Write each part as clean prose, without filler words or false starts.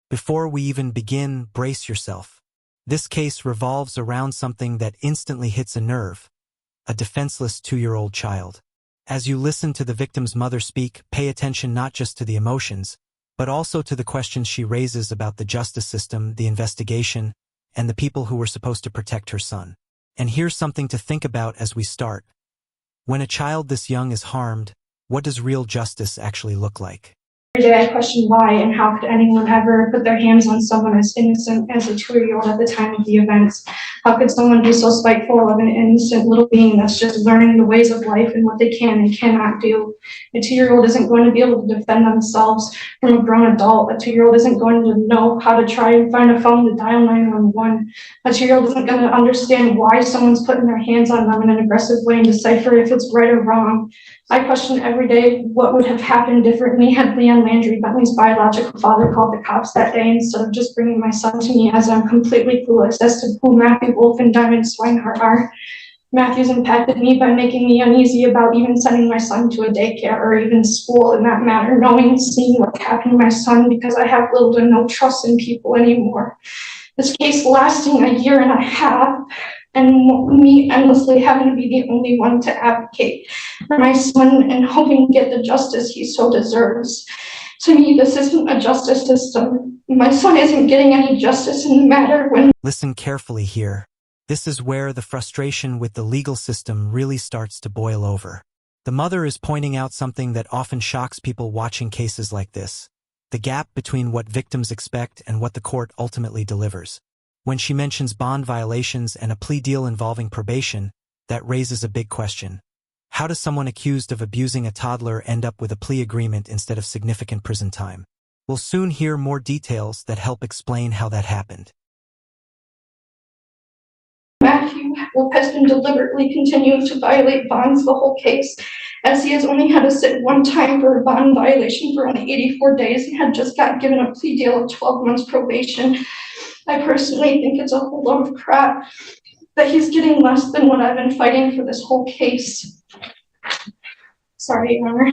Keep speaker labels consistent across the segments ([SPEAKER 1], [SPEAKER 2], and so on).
[SPEAKER 1] Before we even begin, brace yourself. This case revolves around something that instantly hits a nerve: a defenseless 2-year-old child. As you listen to the victim's mother speak, pay attention not just to the emotions, but also to the questions she raises about the justice system, the investigation, and the people who were supposed to protect her son. And here's something to think about as we start. When a child this young is harmed, what does real justice actually look like?
[SPEAKER 2] Every day I question why and how could anyone ever put their hands on someone as innocent as a 2-year-old at the time of the events? How could someone be so spiteful of an innocent little being that's just learning the ways of life and what they can and cannot do? A 2-year-old isn't going to be able to defend themselves from a grown adult. A 2-year-old isn't going to know how to try and find a phone to dial 911. A 2-year-old isn't going to understand why someone's putting their hands on them in an aggressive way and decipher if it's right or wrong. I question every day what would have happened differently had Leon Landry, Bentley's biological father, called the cops that day instead of just bringing my son to me, as I'm completely clueless as to who Matthew Wolf and Diamond Swinehart are. Matthew's impacted me by making me uneasy about even sending my son to a daycare or even school in that matter, knowing and seeing what happened to my son, because I have little to no trust in people anymore. This case lasting a year and a half, and me endlessly having to be the only one to advocate for my son and hoping to get the justice he so deserves. To me, this isn't a justice system. My son isn't getting any justice in the matter when—
[SPEAKER 1] Listen carefully here. This is where the frustration with the legal system really starts to boil over. The mother is pointing out something that often shocks people watching cases like this: the gap between what victims expect and what the court ultimately delivers. When she mentions bond violations and a plea deal involving probation, that raises a big question. How does someone accused of abusing a toddler end up with a plea agreement instead of significant prison time? We'll soon hear more details that help explain how that happened.
[SPEAKER 2] Matthew Wolf has been deliberately continuing to violate bonds the whole case, as he has only had to sit one time for a bond violation for only 84 days and had just got given a plea deal of 12 months probation. I personally think it's a whole load of crap that he's getting less than what I've been fighting for this whole case. Sorry, Your Honor.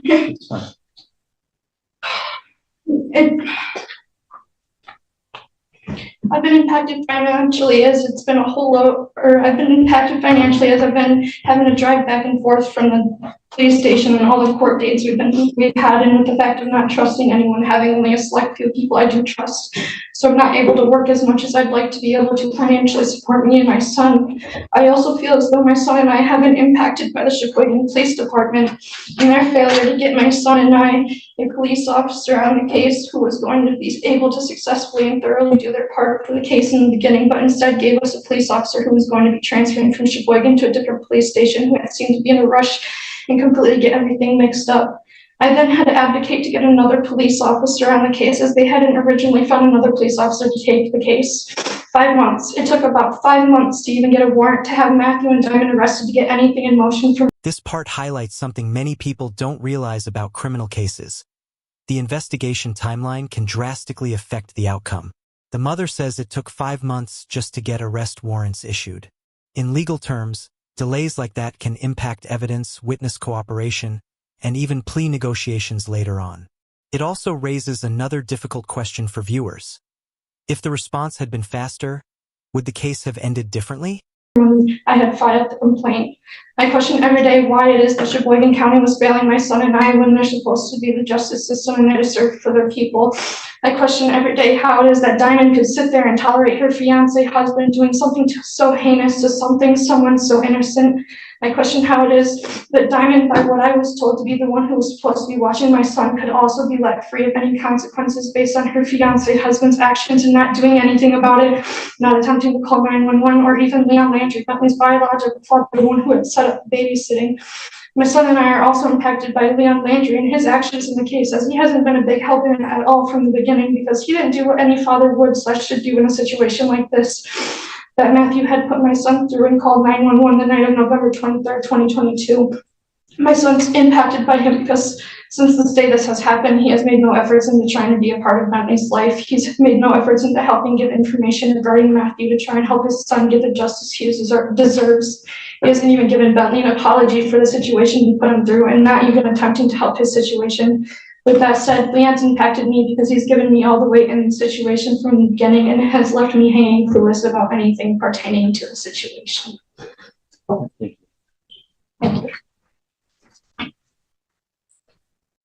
[SPEAKER 2] I've been impacted financially as it's been a whole lot, or I've been impacted financially as I've been having to drive back and forth from the police station and all the court dates we've had, and with the fact of not trusting anyone, having only a select few people I do trust. So I'm not able to work as much as I'd like to be able to financially support me and my son. I also feel as though my son and I have been impacted by the Sheboygan Police Department and their failure to get my son and I a police officer on the case who was going to be able to successfully and thoroughly do their part for the case in the beginning, but instead gave us a police officer who was going to be transferring from Sheboygan to a different police station, who had seemed to be in a rush and completely get everything mixed up. I then had to advocate to get another police officer on the case, as they hadn't originally found another police officer to take the case. 5 months. It took about 5 months to even get a warrant to have Matthew and Diamond arrested to get anything in motion from—
[SPEAKER 1] This part highlights something many people don't realize about criminal cases. The investigation timeline can drastically affect the outcome. The mother says it took 5 months just to get arrest warrants issued. In legal terms, delays like that can impact evidence, witness cooperation, and even plea negotiations later on. It also raises another difficult question for viewers. If the response had been faster, would the case have ended differently?
[SPEAKER 2] I had filed the complaint. I question every day why it is that Sheboygan County was failing my son and I when they're supposed to be the justice system and there to serve for their people. I question every day how it is that Diamond could sit there and tolerate her fiance husband doing something so heinous to someone so innocent. I question how it is that Diamond, by what I was told to be the one who was supposed to be watching my son, could also be let free of any consequences based on her fiance husband's actions and not doing anything about it, not attempting to call 911, or even Leon Landry, Bentley's biological father, the one who had set up babysitting. My son and I are also impacted by Leon Landry and his actions in the case, as he hasn't been a big help in it at all from the beginning, because he didn't do what any father would/should do in a situation like this that Matthew had put my son through and called 911 the night of November 23rd, 2022. My son's impacted by him because since this day this has happened, he has made no efforts into trying to be a part of Bentley's life. He's made no efforts into helping give information regarding Matthew to try and help his son get the justice he deserves. He hasn't even given Bentley an apology for the situation he put him through, and not even attempting to help his situation. With that said, Leon's impacted me because he's given me all the weight in the situation from the beginning and has left me hanging clueless about anything pertaining to the situation. Thank you.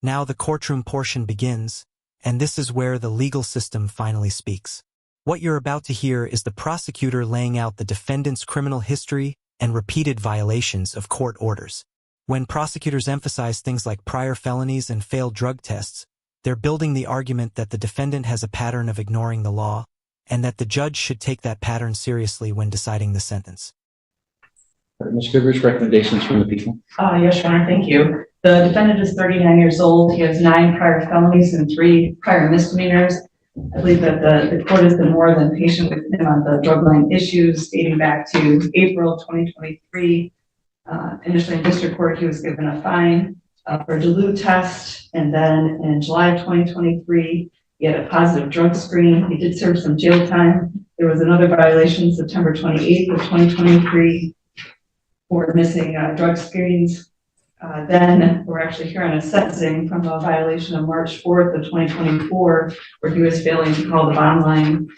[SPEAKER 1] Now the courtroom portion begins, and this is where the legal system finally speaks. What you're about to hear is the prosecutor laying out the defendant's criminal history and repeated violations of court orders. When prosecutors emphasize things like prior felonies and failed drug tests, they're building the argument that the defendant has a pattern of ignoring the law, and that the judge should take that pattern seriously when deciding the sentence.
[SPEAKER 3] Ms. Goodrich, recommendations from the people?
[SPEAKER 4] Yes, Your Honor, thank you. The defendant is 39 years old. He has 9 prior felonies and 3 prior misdemeanors. I believe that the court has been more than patient with him on the drug line issues dating back to April 2023. Initially in district court, he was given a fine for a dilute test. And then in July of 2023, he had a positive drug screen. He did serve some jail time. There was another violation September 28th of 2023 for missing drug screens. Then we're actually here on a sentencing from a violation of March 4th of 2024, where he was failing to call the bond line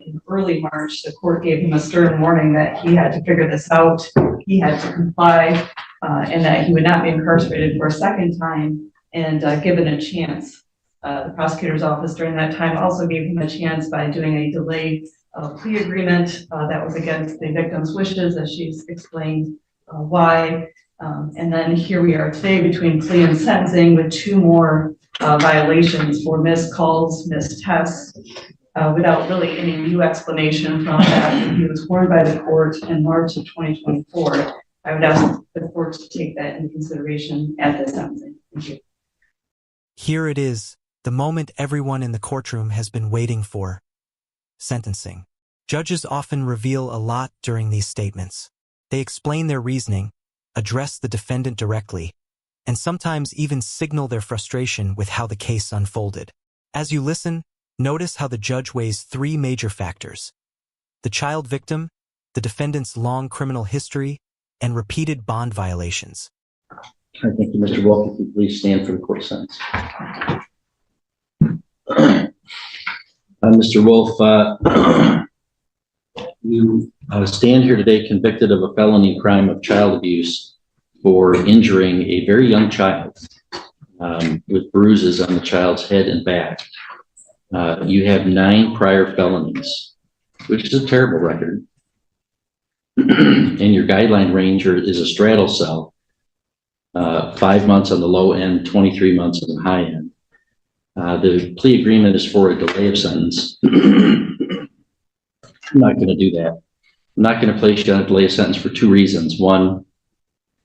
[SPEAKER 4] in early March. The court gave him a stern warning that he had to figure this out, he had to comply, and that he would not be incarcerated for a second time and given a chance. The prosecutor's office during that time also gave him a chance by doing a delayed plea agreement that was against the victim's wishes, as she's explained why. And then here we are today between plea and sentencing with 2 more violations for missed calls, missed tests, without really any new explanation from that. He was warned by the court in March of 2024. I would ask the court to take that into consideration at the sentencing. Thank you.
[SPEAKER 1] Here it is, the moment everyone in the courtroom has been waiting for. Sentencing. Judges often reveal a lot during these statements. They explain their reasoning, address the defendant directly, and sometimes even signal their frustration with how the case unfolded. As you listen, notice how the judge weighs 3 major factors: the child victim, the defendant's long criminal history, and repeated bond violations.
[SPEAKER 3] Thank you, Mr. Wolf. If you please stand for the court sentence. Mr. Wolf, you stand here today convicted of a felony crime of child abuse for injuring a very young child with bruises on the child's head and back. You have 9 prior felonies, which is a terrible record. And your guideline range is a straddle cell, 5 months on the low end, 23 months on the high end. The plea agreement is for a delay of sentence. I'm not going to do that. I'm not going to place you on a delay of sentence for 2 reasons. One,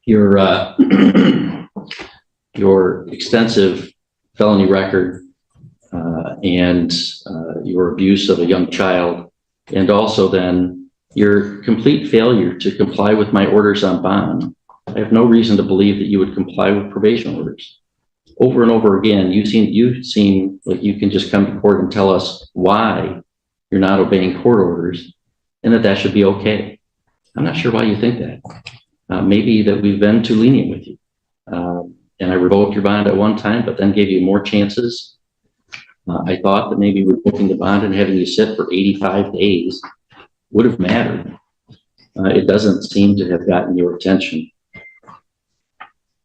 [SPEAKER 3] your extensive felony record and your abuse of a young child, and also then your complete failure to comply with my orders on bond. I have no reason to believe that you would comply with probation orders. Over and over again, you seem like you can just come to court and tell us why you're not obeying court orders, and that should be okay. I'm not sure why you think that. Maybe that we've been too lenient with you. And I revoked your bond at one time, but then gave you more chances. I thought that maybe revoking the bond and having you sit for 85 days would have mattered. It doesn't seem to have gotten your attention.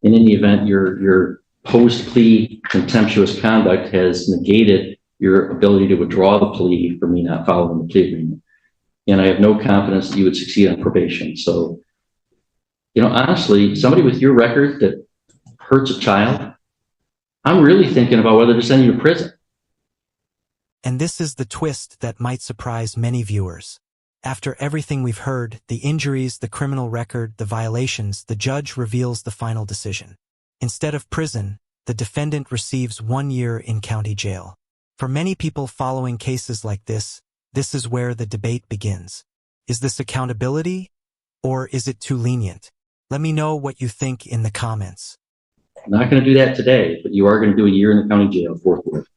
[SPEAKER 3] In any event, your post-plea contemptuous conduct has negated your ability to withdraw the plea for me not following the plea agreement. And I have no confidence that you would succeed on probation. So, honestly, somebody with your record that hurts a child, I'm really thinking about whether to send you to prison.
[SPEAKER 1] And this is the twist that might surprise many viewers. After everything we've heard, the injuries, the criminal record, the violations, the judge reveals the final decision. Instead of prison, the defendant receives 1 year in county jail. For many people following cases like this is where the debate begins. Is this accountability, or is it too lenient? Let me know what you think in the comments.
[SPEAKER 3] I'm not going to do that today, but you are going to do a year in the county jail forthwith.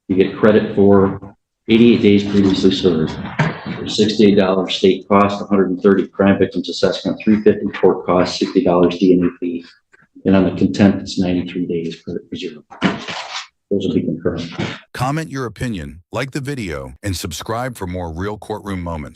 [SPEAKER 3] You get credit for 88 days previously served, $68 state cost, 130 crime victims assessment, $350 court cost, $60 DNA fee, and on the contempt it's 93 days credit for 0. those will be concurrent.
[SPEAKER 5] Comment your opinion, like the video, and subscribe for more real courtroom moments.